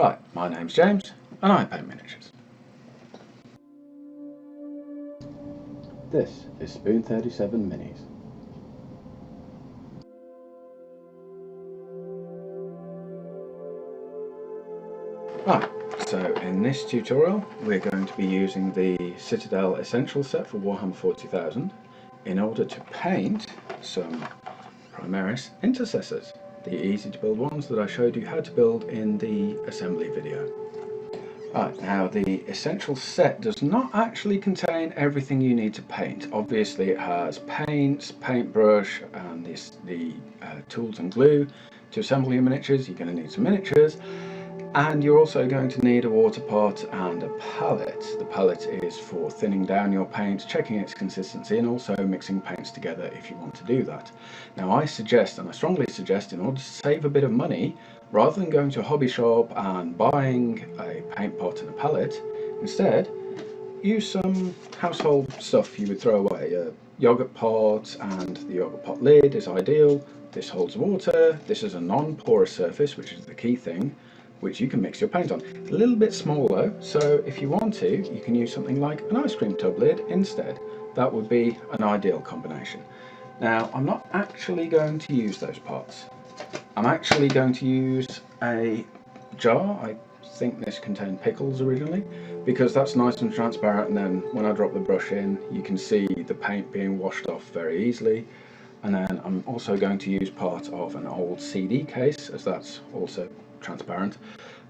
Right, my name's James and I paint miniatures. This is Spoon 37 Minis. Right, so in this tutorial we're going to be using the Citadel Essentials set for Warhammer 40,000 in order to paint some Primaris Intercessors, the easy to build ones that I showed you how to build in the assembly video. Right, now the Essentials set does not actually contain everything you need to paint. Obviously it has paints, paintbrush and the tools and glue to assemble your miniatures. You're going to need some miniatures and you're also going to need a water pot and a palette. The palette is for thinning down your paint, checking its consistency and also mixing paints together if you want to do that. Now I suggest, and I strongly suggest, in order to save a bit of money, rather than going to a hobby shop and buying a paint pot and a palette, instead use some household stuff you would throw away. A yogurt pot and the yogurt pot lid is ideal. This holds water. This is a non-porous surface, which is the key thing, which you can mix your paint on. It's a little bit small though, so if you want to, you can use something like an ice cream tub lid instead. That would be an ideal combination. Now, I'm not actually going to use those pots. I'm actually going to use a jar. I think this contained pickles originally, because that's nice and transparent, and then when I drop the brush in, you can see the paint being washed off very easily. And then I'm also going to use part of an old CD case, as that's also transparent,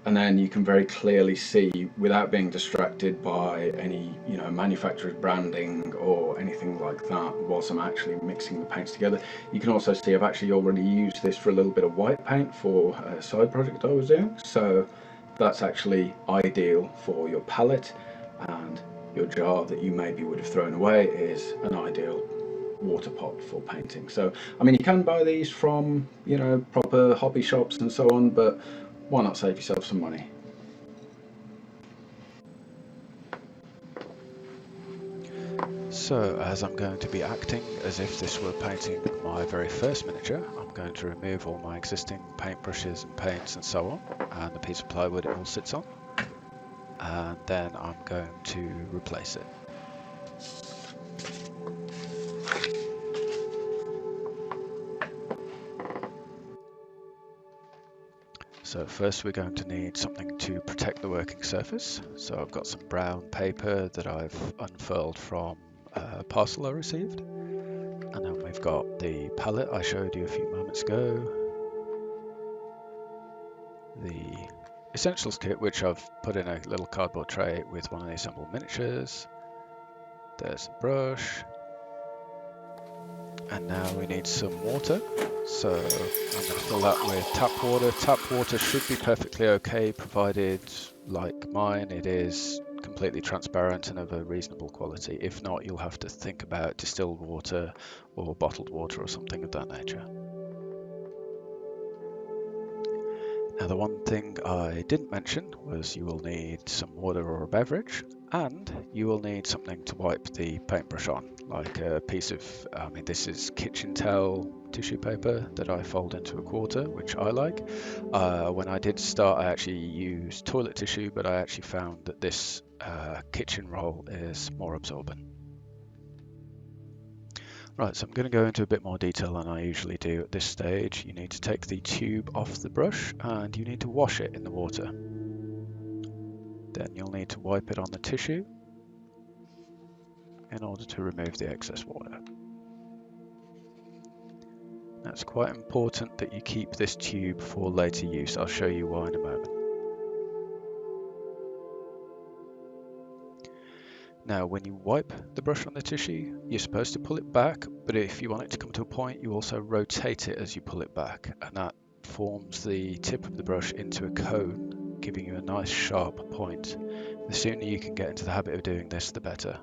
and then you can very clearly see without being distracted by any manufacturer's branding or anything like that whilst I'm actually mixing the paints together. You can also see I've actually already used this for a little bit of white paint for a side project I was doing, so that's actually ideal for your palette, and your jar that you maybe would have thrown away is an ideal water pot for painting. So I mean, you can buy these from proper hobby shops and so on, but why not save yourself some money? So as I'm going to be acting as if this were painting my very first miniature, I'm going to remove all my existing paintbrushes and paints and so on, and the piece of plywood it all sits on, and then I'm going to replace it. So first we're going to need something to protect the working surface. So I've got some brown paper that I've unfurled from a parcel I received. And then we've got the palette I showed you a few moments ago. The Essentials kit, which I've put in a little cardboard tray with one of the assembled miniatures. There's a brush. And now we need some water. So I'm going to fill that with tap water. Tap water should be perfectly okay, provided, like mine, it is completely transparent and of a reasonable quality. If not, you'll have to think about distilled water or bottled water or something of that nature. Now, the one thing I didn't mention was you will need some water or a beverage, and you will need something to wipe the paintbrush on, like a piece of, this is kitchen towel tissue paper that I fold into a quarter, which I like. When I did start, I actually used toilet tissue, but I actually found that this kitchen roll is more absorbent. Right, so I'm going to go into a bit more detail than I usually do at this stage. You need to take the tube off the brush and you need to wash it in the water. Then you'll need to wipe it on the tissue in order to remove the excess water. Now, it's quite important that you keep this tube for later use. I'll show you why in a moment. Now, when you wipe the brush on the tissue, you're supposed to pull it back, but if you want it to come to a point, you also rotate it as you pull it back, and that forms the tip of the brush into a cone, giving you a nice sharp point. The sooner you can get into the habit of doing this, the better.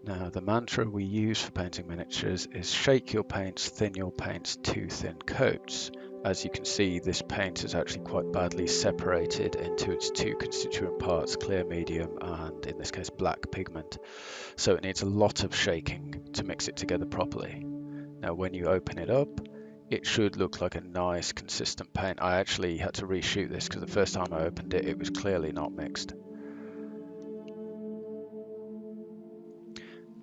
Now, the mantra we use for painting miniatures is shake your paints, thin your paints to thin coats. As you can see, this paint is actually quite badly separated into its two constituent parts, clear medium and in this case black pigment. So it needs a lot of shaking to mix it together properly. Now when you open it up, it should look like a nice consistent paint. I actually had to reshoot this because the first time I opened it, it was clearly not mixed.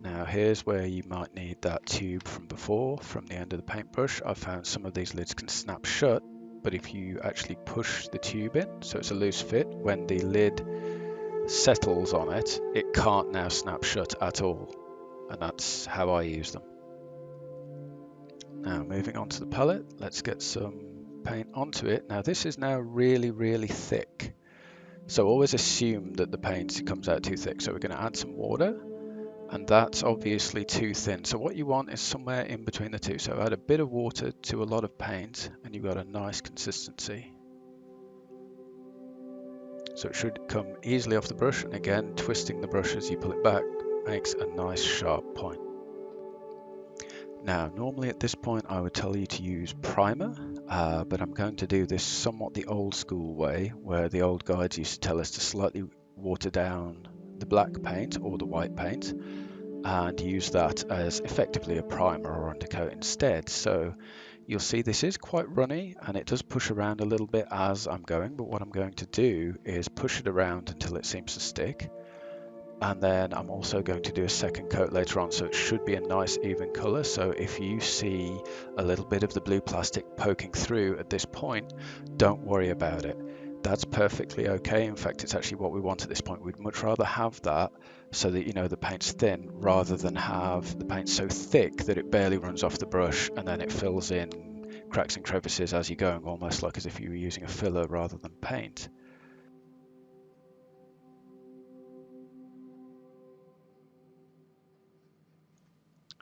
Now here's where you might need that tube from before, from the end of the paintbrush. I found some of these lids can snap shut, but if you actually push the tube in, so it's a loose fit, when the lid settles on it, it can't now snap shut at all. And that's how I use them. Now moving on to the palette, let's get some paint onto it. Now this is now really, really thick. So always assume that the paint comes out too thick. So we're going to add some water. And that's obviously too thin. So what you want is somewhere in between the two. So add a bit of water to a lot of paint and you've got a nice consistency. So it should come easily off the brush, and again, twisting the brush as you pull it back makes a nice sharp point. Now, normally at this point I would tell you to use primer, but I'm going to do this somewhat the old school way, where the old guides used to tell us to slightly water down the black paint or the white paint and use that as effectively a primer or undercoat instead. So you'll see this is quite runny and it does push around a little bit as I'm going, but what I'm going to do is push it around until it seems to stick. And then I'm also going to do a second coat later on, so it should be a nice even color. So if you see a little bit of the blue plastic poking through at this point, don't worry about it. That's perfectly okay. In fact, it's actually what we want at this point. We'd much rather have that so that, you know, the paint's thin, rather than have the paint so thick that it barely runs off the brush and then it fills in cracks and crevices as you're going, almost like as if you were using a filler rather than paint.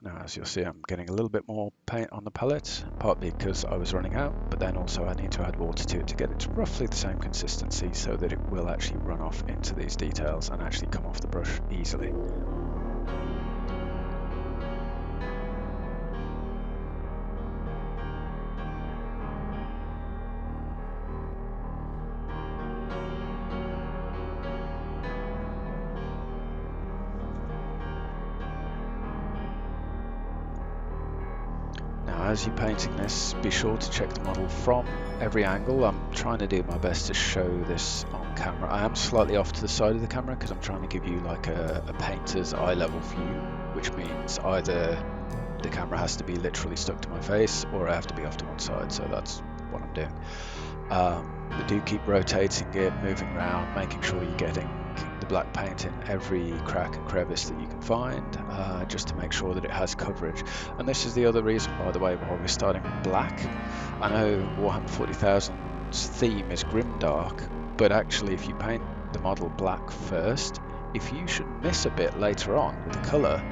Now, as you'll see, I'm getting a little bit more paint on the palette, partly because I was running out, but then also I need to add water to it to get it to roughly the same consistency so that it will actually run off into these details and actually come off the brush easily. As you're painting this, be sure to check the model from every angle. I'm trying to do my best to show this on camera. I am slightly off to the side of the camera because I'm trying to give you like a painter's eye level view, which means either the camera has to be literally stuck to my face or I have to be off to one side, so that's what I'm doing. But do keep rotating it, moving around, making sure you're getting the black paint in every crack and crevice that you can find, just to make sure that it has coverage. And this is the other reason, by the way, why we're starting with black. I know Warhammer 40,000's theme is grimdark, but actually if you paint the model black first, if you should miss a bit later on with the colour,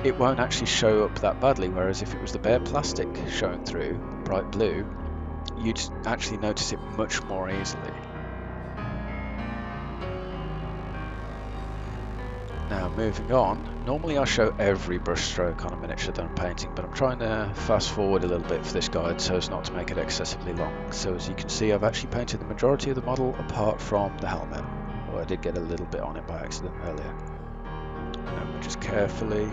it won't actually show up that badly, whereas if it was the bare plastic showing through, bright blue, you'd actually notice it much more easily. Now moving on, normally I show every brush stroke on a miniature that I'm painting, but I'm trying to fast forward a little bit for this guide so as not to make it excessively long. So as you can see, I've actually painted the majority of the model apart from the helmet, although I did get a little bit on it by accident earlier. Now we just carefully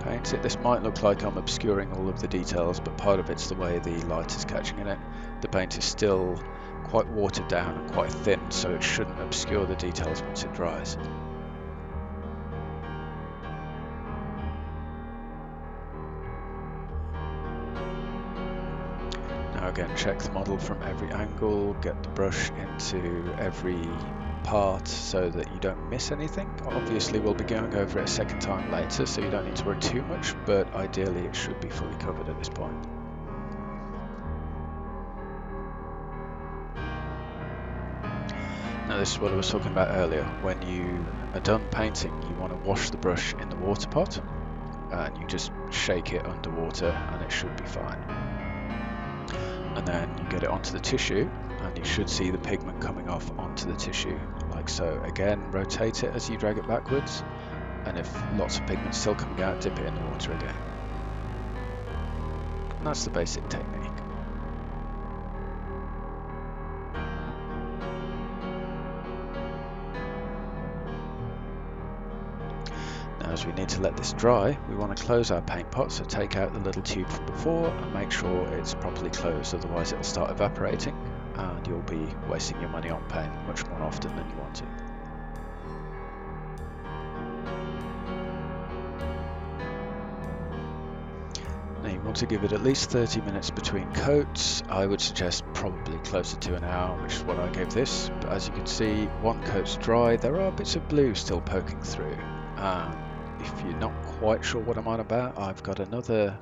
paint it. This might look like I'm obscuring all of the details, but part of it's the way the light is catching in it. The paint is still quite watered down and quite thin, so it shouldn't obscure the details once it dries. Now again, check the model from every angle, get the brush into every part so that you don't miss anything. Obviously we'll be going over it a second time later, so you don't need to worry too much, but ideally it should be fully covered at this point. Now this is what I was talking about earlier. When you are done painting, you want to wash the brush in the water pot and you just shake it underwater and it should be fine. And then you get it onto the tissue and you should see the pigment coming off onto the tissue like so. Again, rotate it as you drag it backwards, and if lots of pigment's still coming out, dip it in the water again. And that's the basic technique. Now as we need to let this dry, we want to close our paint pot, so take out the little tube from before and make sure it's properly closed, otherwise it'll start evaporating and you'll be wasting your money on paint much more often than you want to. Now you want to give it at least 30 minutes between coats. I would suggest probably closer to an hour, which is what I gave this. But as you can see, one coat's dry, there are bits of blue still poking through. If you're not quite sure what I'm on about, I've got another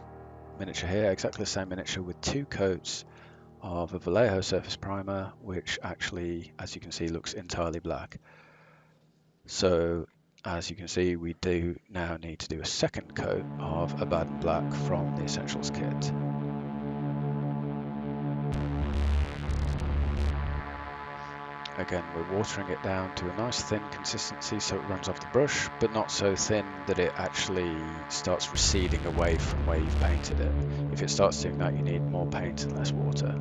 miniature here, exactly the same miniature with 2 coats of a Vallejo surface primer, which actually, as you can see, looks entirely black. So as you can see, we do now need to do a second coat of Abaddon Black from the Essentials kit. Again, we're watering it down to a nice thin consistency so it runs off the brush, but not so thin that it actually starts receding away from where you've painted it. If it starts doing that, you need more paint and less water.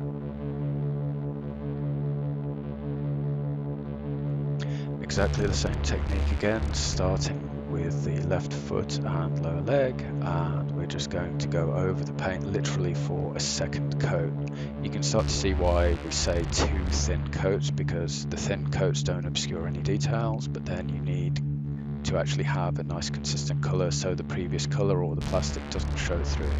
Exactly the same technique again, starting with the left foot and lower leg, and we're just going to go over the paint literally for a second coat. You can start to see why we say 2 thin coats, because the thin coats don't obscure any details, but then you need to actually have a nice consistent colour so the previous colour or the plastic doesn't show through.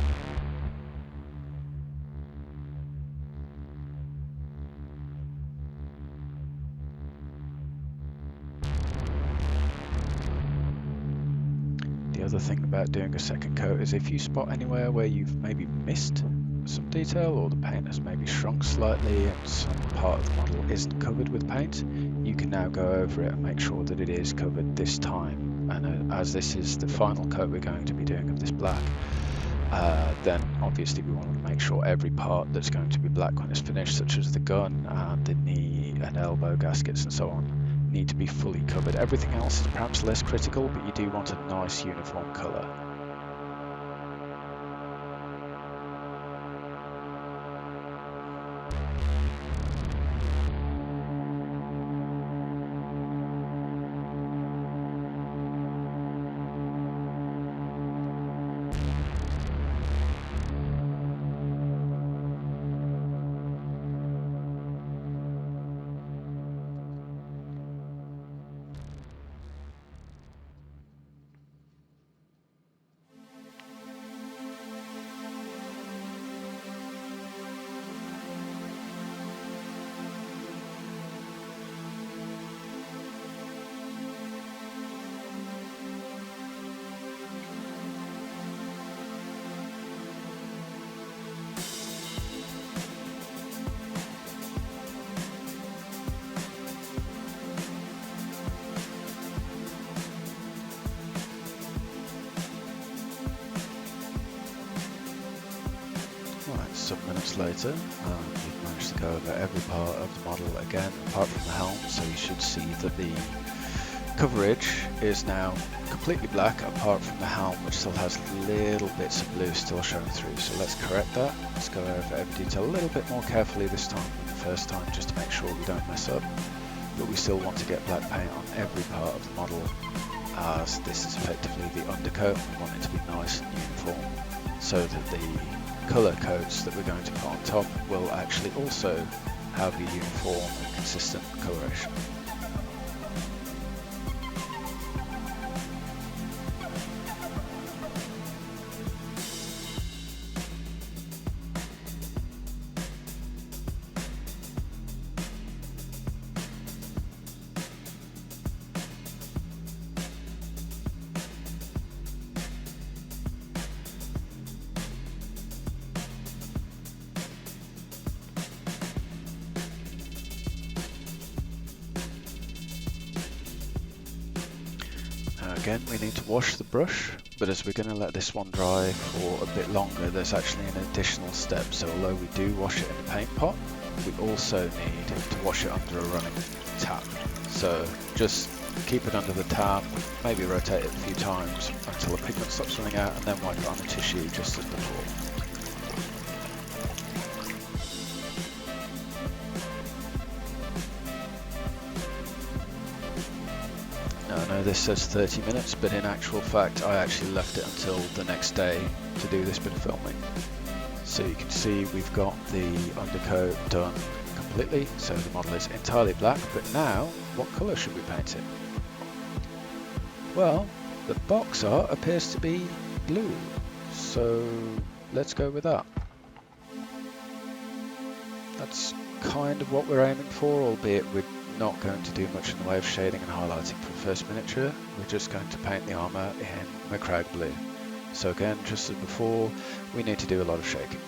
The other thing about doing a second coat is if you spot anywhere where you've maybe missed some detail, or the paint has maybe shrunk slightly and some part of the model isn't covered with paint, you can now go over it and make sure that it is covered this time. And as this is the final coat we're going to be doing of this black, then obviously we want to make sure every part that's going to be black when it's finished, such as the gun and the knee and elbow gaskets and so on, need to be fully covered. Everything else is perhaps less critical, but you do want a nice uniform colour. Some minutes later, we've managed to go over every part of the model again, apart from the helm, so you should see that the coverage is now completely black, apart from the helm, which still has little bits of blue still showing through. So let's correct that. Let's go over every detail a little bit more carefully this time than the first time, just to make sure we don't mess up. But we still want to get black paint on every part of the model, as this is effectively the undercoat. We want it to be nice and uniform, so that the colour coats that we're going to put on top will actually also have a uniform and consistent coloration. Again, we need to wash the brush, but as we're going to let this one dry for a bit longer, there's actually an additional step. So although we do wash it in the paint pot, we also need to wash it under a running tap. So just keep it under the tap, maybe rotate it a few times until the pigment stops running out, and then wipe it on a tissue just as before. Now, I know know this says 30 minutes, but in actual fact I actually left it until the next day to do this bit of filming. So you can see we've got the undercoat done completely, so the model is entirely black, but now what colour should we paint it? Well, the box art appears to be blue, so let's go with that. That's kind of what we're aiming for, albeit we're not going to do much in the way of shading and highlighting for the first miniature. We're just going to paint the armour in Macragge blue. So again, just as before, we need to do a lot of shaking.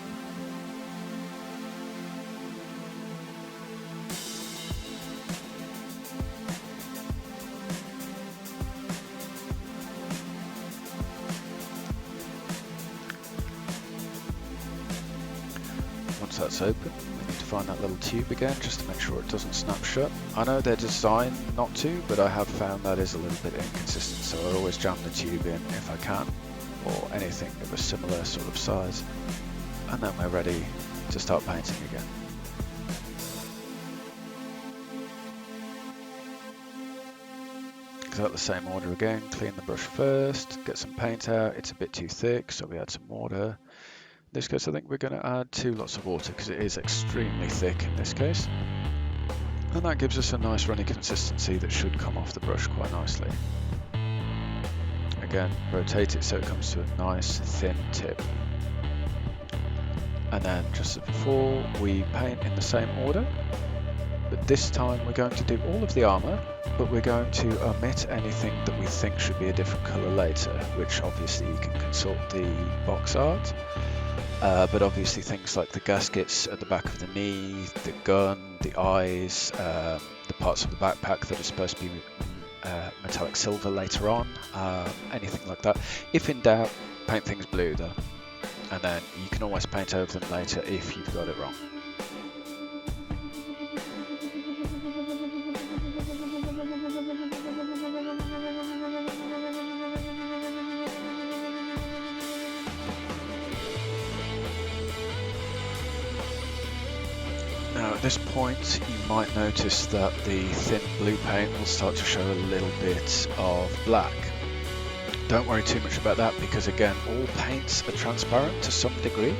Once that's open, we need to find that little tube again just to make sure it doesn't snap shut. I know they're designed not to, but I have found that is a little bit inconsistent, so I always jam the tube in if I can, or anything of a similar sort of size, and then we're ready to start painting again. Exactly the same order again, clean the brush first, get some paint out. It's a bit too thick, so we add some water. In this case I think we're going to add 2 lots of water because it is extremely thick in this case, and that gives us a nice runny consistency that should come off the brush quite nicely. Again, rotate it so it comes to a nice thin tip, and then just as before we paint in the same order, but this time we're going to do all of the armour, but we're going to omit anything that we think should be a different colour later, which obviously you can consult the box art. But obviously things like the gaskets at the back of the knee, the gun, the eyes, the parts of the backpack that are supposed to be metallic silver later on, anything like that. If in doubt, paint things blue though, and then you can always paint over them later if you've got it wrong. Now at this point you might notice that the thin blue paint will start to show a little bit of black. Don't worry too much about that because again all paints are transparent to some degree,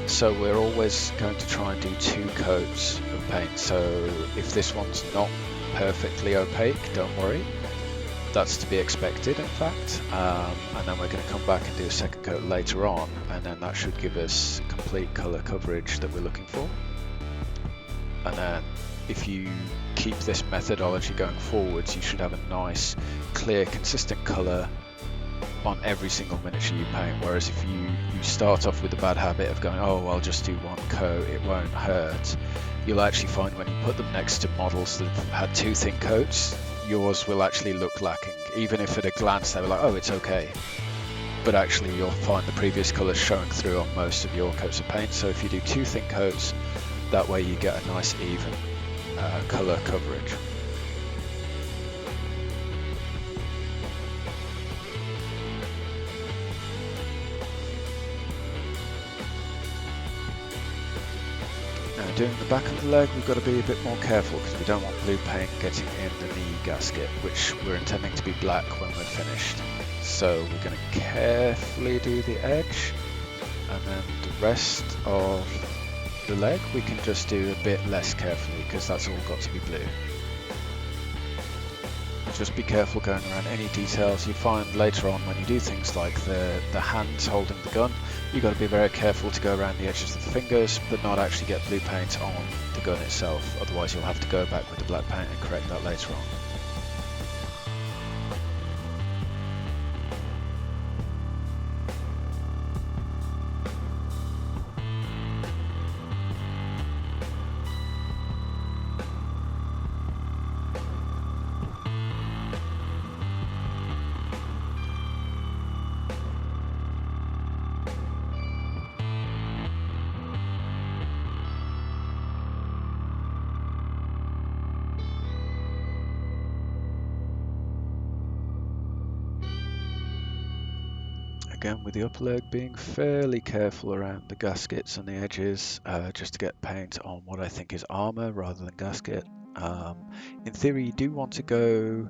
so we're always going to try and do 2 coats of paint. So if this one's not perfectly opaque, don't worry, that's to be expected in fact, and then we're going to come back and do a second coat later on, and then that should give us complete colour coverage that we're looking for. And then if you keep this methodology going forwards, you should have a nice, clear, consistent colour on every single miniature you paint. Whereas if you start off with the bad habit of going, oh, I'll just do 1 coat, it won't hurt, you'll actually find when you put them next to models that have had 2 thin coats, yours will actually look lacking. Even if at a glance they were like, oh, it's okay. But actually you'll find the previous colours showing through on most of your coats of paint. So if you do 2 thin coats, that way you get a nice even colour coverage. Now doing the back of the leg we've got to be a bit more careful because we don't want blue paint getting in the knee gasket, which we're intending to be black when we're finished. So we're going to carefully do the edge, and then the rest of the leg we can just do a bit less carefully because that's all got to be blue. Just be careful going around any details. You find later on when you do things like the hands holding the gun, you've got to be very careful to go around the edges of the fingers but not actually get blue paint on the gun itself, otherwise you'll have to go back with the black paint and correct that later on. Again with the upper leg being fairly careful around the gaskets and the edges, just to get paint on what I think is armour rather than gasket. In theory you do want to go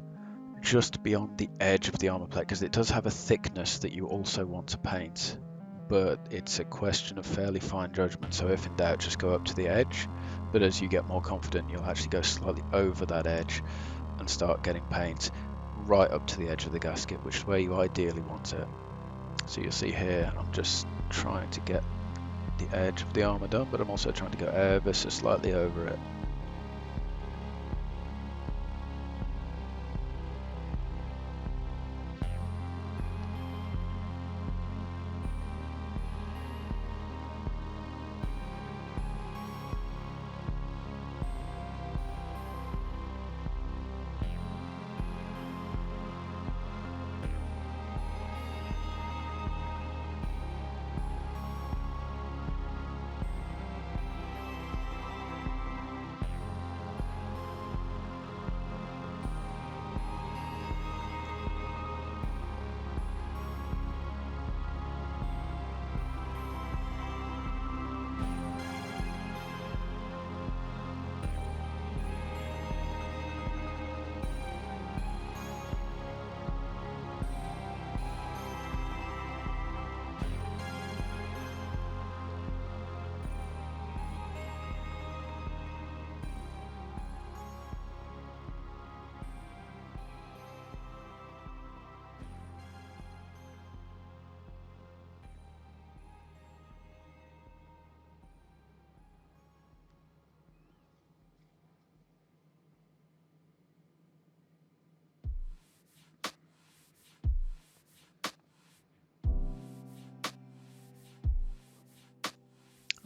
just beyond the edge of the armor plate, because it does have a thickness that you also want to paint, but it's a question of fairly fine judgment. So if in doubt, just go up to the edge, but as you get more confident, you'll actually go slightly over that edge and start getting paint right up to the edge of the gasket, which is where you ideally want it. So you'll see here, I'm just trying to get the edge of the armor done, but I'm also trying to go ever so slightly over it.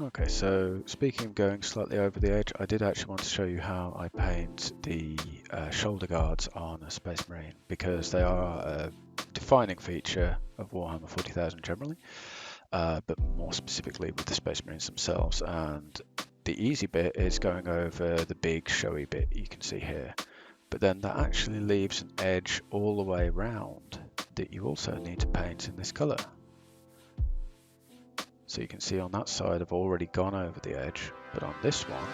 Okay, so speaking of going slightly over the edge, I did actually want to show you how I paint the shoulder guards on a Space Marine, because they are a defining feature of Warhammer 40,000 generally, but more specifically with the Space Marines themselves. And the easy bit is going over the big showy bit you can see here, but then that actually leaves an edge all the way around that you also need to paint in this colour. So you can see on that side I've already gone over the edge, but on this one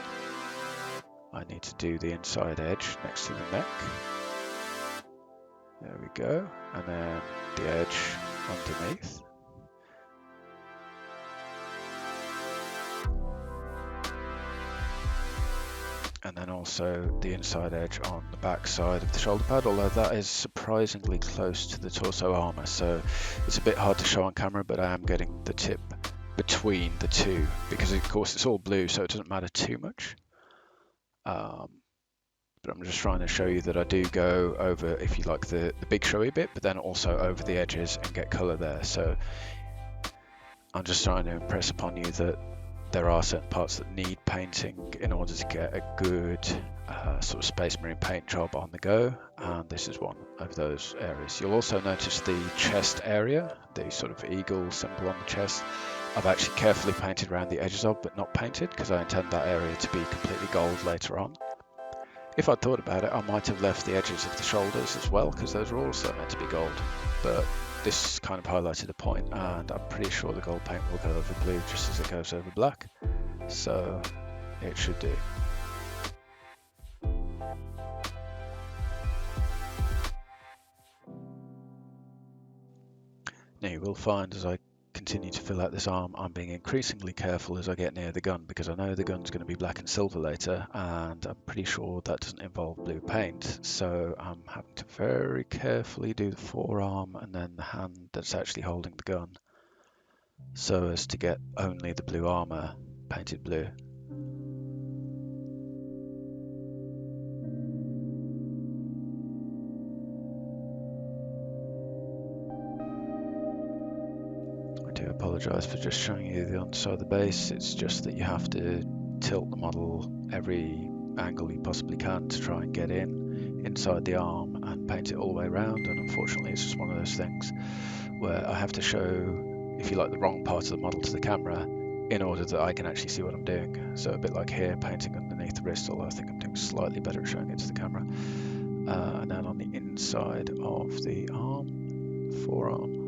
I need to do the inside edge next to the neck. There we go, and then the edge underneath. And then also the inside edge on the back side of the shoulder pad, although that is surprisingly close to the torso armor, so it's a bit hard to show on camera, but I am getting the tip between the two, because of course it's all blue, so it doesn't matter too much. But I'm just trying to show you that I do go over, if you like, the big showy bit, but then also over the edges and get colour there. So I'm just trying to impress upon you that there are certain parts that need painting in order to get a good sort of Space Marine paint job on the go, and this is one of those areas. You'll also notice the chest area, the sort of eagle symbol on the chest. I've actually carefully painted around the edges of, but not painted, because I intend that area to be completely gold later on. If I'd thought about it, I might have left the edges of the shoulders as well, because those are also meant to be gold, but this kind of highlighted a point, and I'm pretty sure the gold paint will go over blue just as it goes over black, so it should do. Now you will find as I continue to fill out this arm, I'm being increasingly careful as I get near the gun, because I know the gun's going to be black and silver later, and I'm pretty sure that doesn't involve blue paint, so I'm having to very carefully do the forearm and then the hand that's actually holding the gun, so as to get only the blue armor painted blue. I do apologise for just showing you the underside of the base. It's just that you have to tilt the model every angle you possibly can to try and get inside the arm and paint it all the way around, and unfortunately it's just one of those things where I have to show, if you like, the wrong part of the model to the camera in order that I can actually see what I'm doing. So a bit like here, painting underneath the wrist, although I think I'm doing slightly better at showing it to the camera. And then on the inside of the arm, forearm,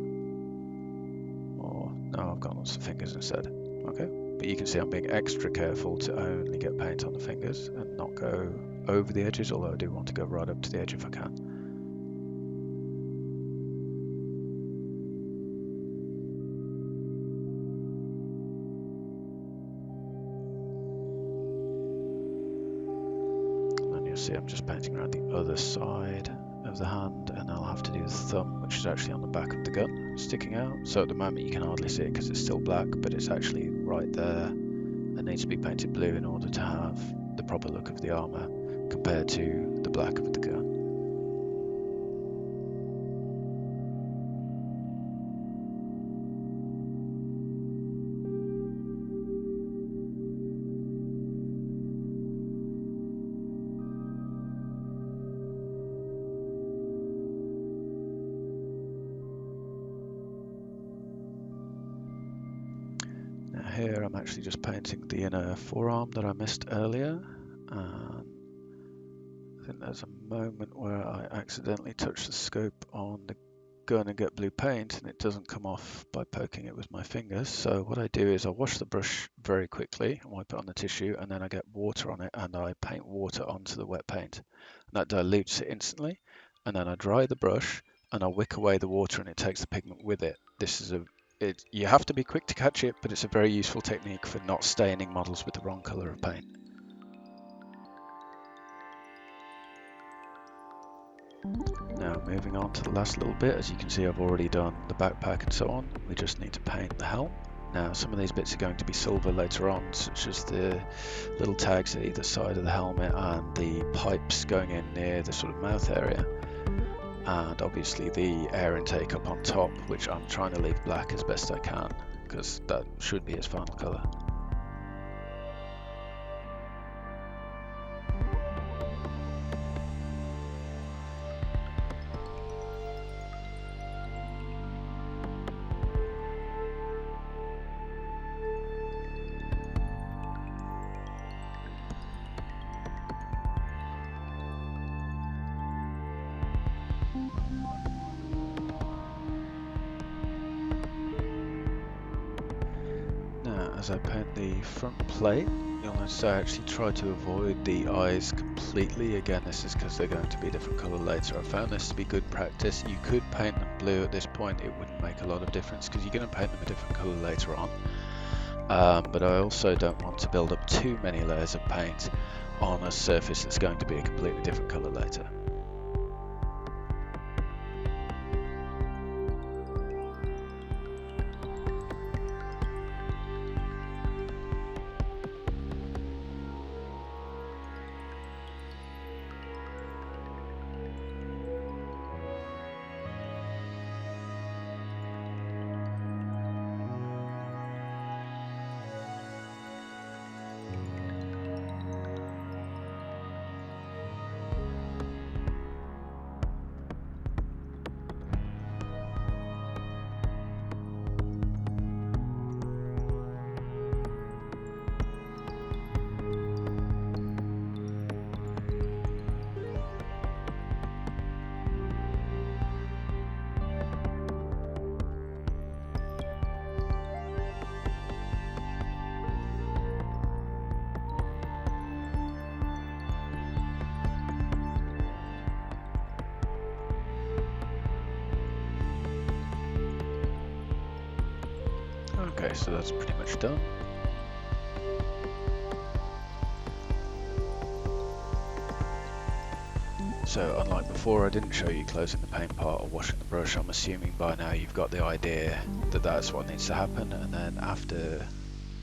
or no, I've got lots of fingers instead. Okay, but you can see I'm being extra careful to only get paint on the fingers and not go over the edges, although I do want to go right up to the edge if I can. you'll see I'm just painting around the other side of the hand, and I'll have to do the thumb, which is actually on the back of the gun sticking out. So at the moment you can hardly see it because it's still black, but it's actually right there. It needs to be painted blue in order to have the proper look of the armour compared to the black of the gun. Here I'm actually just painting the inner forearm that I missed earlier, and I think there's a moment where I accidentally touch the scope on the gun and get blue paint, and it doesn't come off by poking it with my fingers. So what I do is I wash the brush very quickly and wipe it on the tissue, and then I get water on it and I paint water onto the wet paint, and that dilutes it instantly. And then I dry the brush and I wick away the water, and it takes the pigment with it. This is you have to be quick to catch it, but it's a very useful technique for not staining models with the wrong colour of paint. Now moving on to the last little bit, as you can see I've already done the backpack and so on. We just need to paint the helm. Now some of these bits are going to be silver later on, such as the little tags at either side of the helmet and the pipes going in near the sort of mouth area. And obviously the air intake up on top, which I'm trying to leave black as best I can, because that should be its final colour. As I paint the front plate, you'll notice I actually try to avoid the eyes completely. Again, this is because they're going to be a different colour later. I found this to be good practice. You could paint them blue at this point, it wouldn't make a lot of difference because you're going to paint them a different colour later on. But I also don't want to build up too many layers of paint on a surface that's going to be a completely different colour later. Okay, so that's pretty much done. So unlike before, I didn't show you closing the paint part or washing the brush. I'm assuming by now you've got the idea that that's what needs to happen, and then after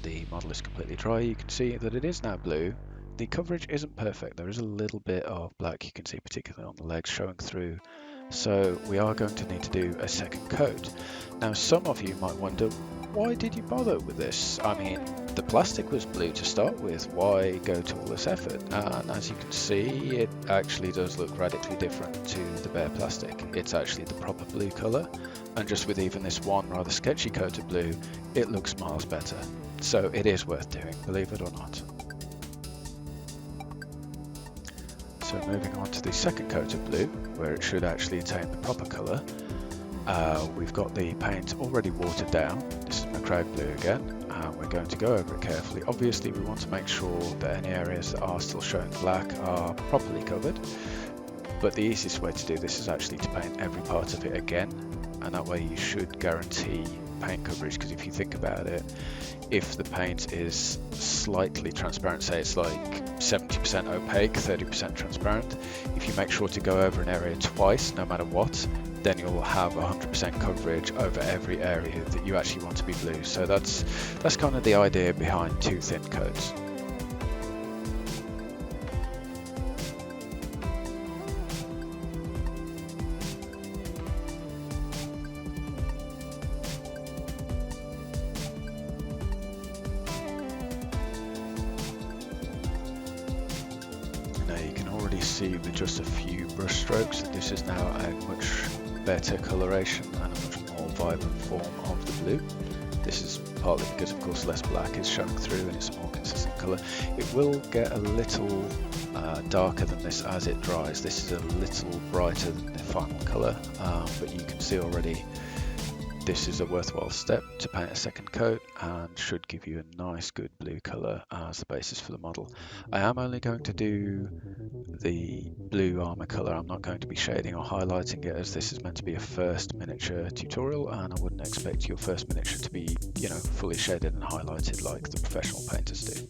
the model is completely dry, you can see that it is now blue. The coverage isn't perfect. There is a little bit of black you can see, particularly on the legs, showing through. So we are going to need to do a second coat. Now some of you might wonder, why did you bother with this? I mean, the plastic was blue to start with, why go to all this effort? And as you can see, it actually does look radically different to the bare plastic. It's actually the proper blue colour, and just with even this one rather sketchy coat of blue, it looks miles better. So it is worth doing, believe it or not. So moving on to the second coat of blue, where it should actually attain the proper colour. We've got the paint already watered down. This is McCrag blue again, and we're going to go over it carefully. Obviously we want to make sure that any areas that are still showing black are properly covered, but the easiest way to do this is actually to paint every part of it again, and that way you should guarantee paint coverage, because if you think about it, if the paint is slightly transparent, say it's like 70% opaque, 30% transparent, if you make sure to go over an area twice, no matter what, then you'll have 100% coverage over every area that you actually want to be blue. So that's kind of the idea behind two thin coats. Now you can already see with just a few brush strokes that this is now a much better coloration and a much more vibrant form of the blue. This is partly because of course less black is showing through and it's a more consistent colour. It will get a little darker than this as it dries. This is a little brighter than the final colour, but you can see already this is a worthwhile step to paint a second coat and should give you a nice good blue colour as the basis for the model. I am only going to do the blue armour colour. I'm not going to be shading or highlighting it, as this is meant to be a first miniature tutorial, and I wouldn't expect your first miniature to be, you know, fully shaded and highlighted like the professional painters do.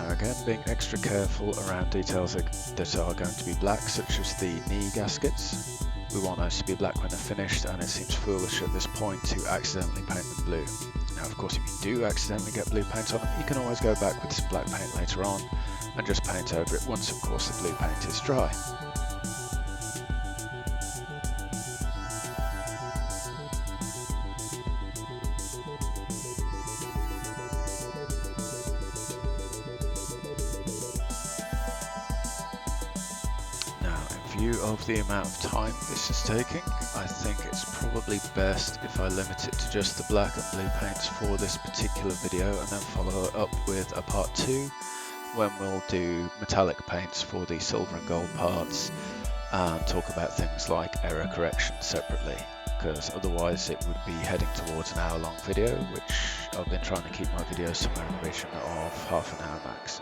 Again, being extra careful around details that are going to be black, such as the knee gaskets. We want those to be black when they're finished, and it seems foolish at this point to accidentally paint them blue. Now of course, if you do accidentally get blue paint on them, you can always go back with some black paint later on and just paint over it once of course the blue paint is dry. Of the amount of time this is taking, I think it's probably best if I limit it to just the black and blue paints for this particular video, and then follow up with a part 2 when we'll do metallic paints for the silver and gold parts and talk about things like error correction separately, because otherwise it would be heading towards an hour-long video, which I've been trying to keep my videos somewhere in the region of half an hour max.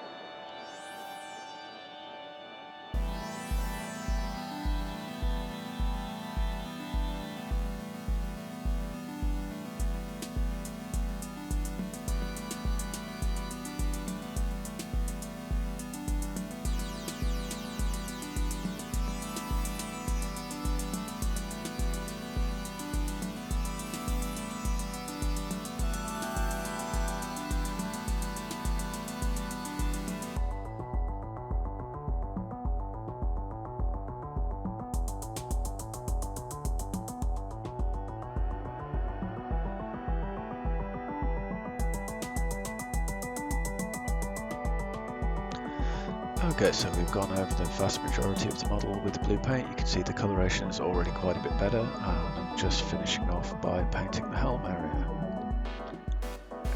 Okay, so we've gone over the vast majority of the model with the blue paint. You can see the coloration is already quite a bit better, and I'm just finishing off by painting the helm area.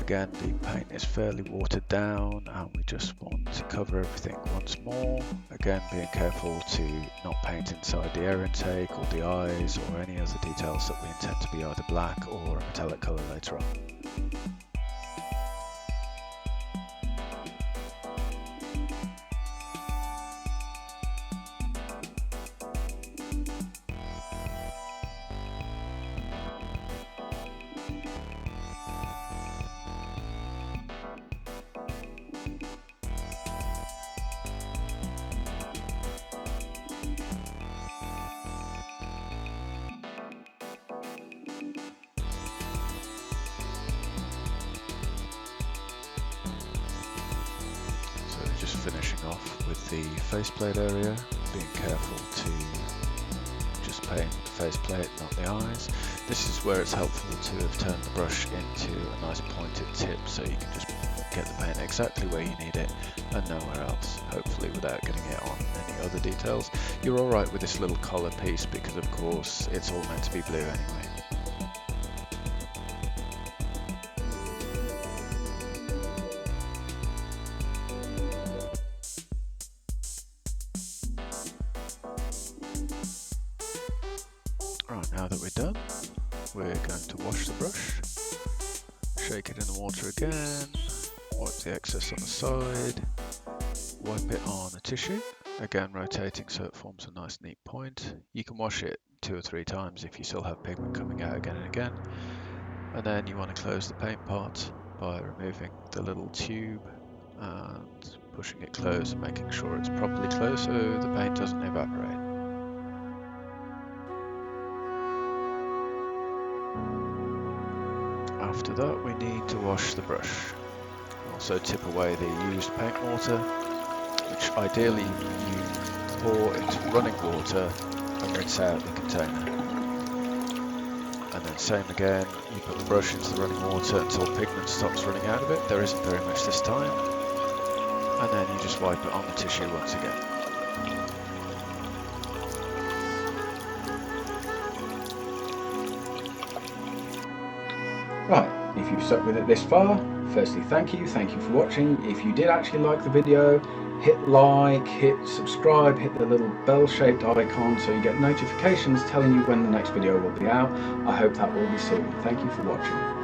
Again, the paint is fairly watered down, and we just want to cover everything once more. Again, being careful to not paint inside the air intake or the eyes or any other details that we intend to be either black or a metallic colour later on. Just finishing off with the faceplate area, being careful to just paint the faceplate, not the eyes. This is where it's helpful to have turned the brush into a nice pointed tip, so you can just get the paint exactly where you need it and nowhere else, hopefully without getting it on any other details. You're alright with this little collar piece because of course it's all meant to be blue anyway. Right, now that we're done, we're going to wash the brush, shake it in the water again, wipe the excess on the side, wipe it on a tissue, again rotating so it forms a nice neat point. You can wash it 2 or 3 times if you still have pigment coming out again and again. And then you want to close the paint pot by removing the little tube and pushing it closed and making sure it's properly closed so the paint doesn't evaporate. After that, we need to wash the brush. Also tip away the used paint water, which ideally you pour into running water and rinse out the container. And then same again, you put the brush into the running water until pigment stops running out of it. There isn't very much this time. And then you just wipe it on the tissue once again. Right, if you've stuck with it this far, firstly thank you for watching. If you did actually like the video, hit like, hit subscribe, hit the little bell shaped icon so you get notifications telling you when the next video will be out. I hope that will be soon. Thank you for watching.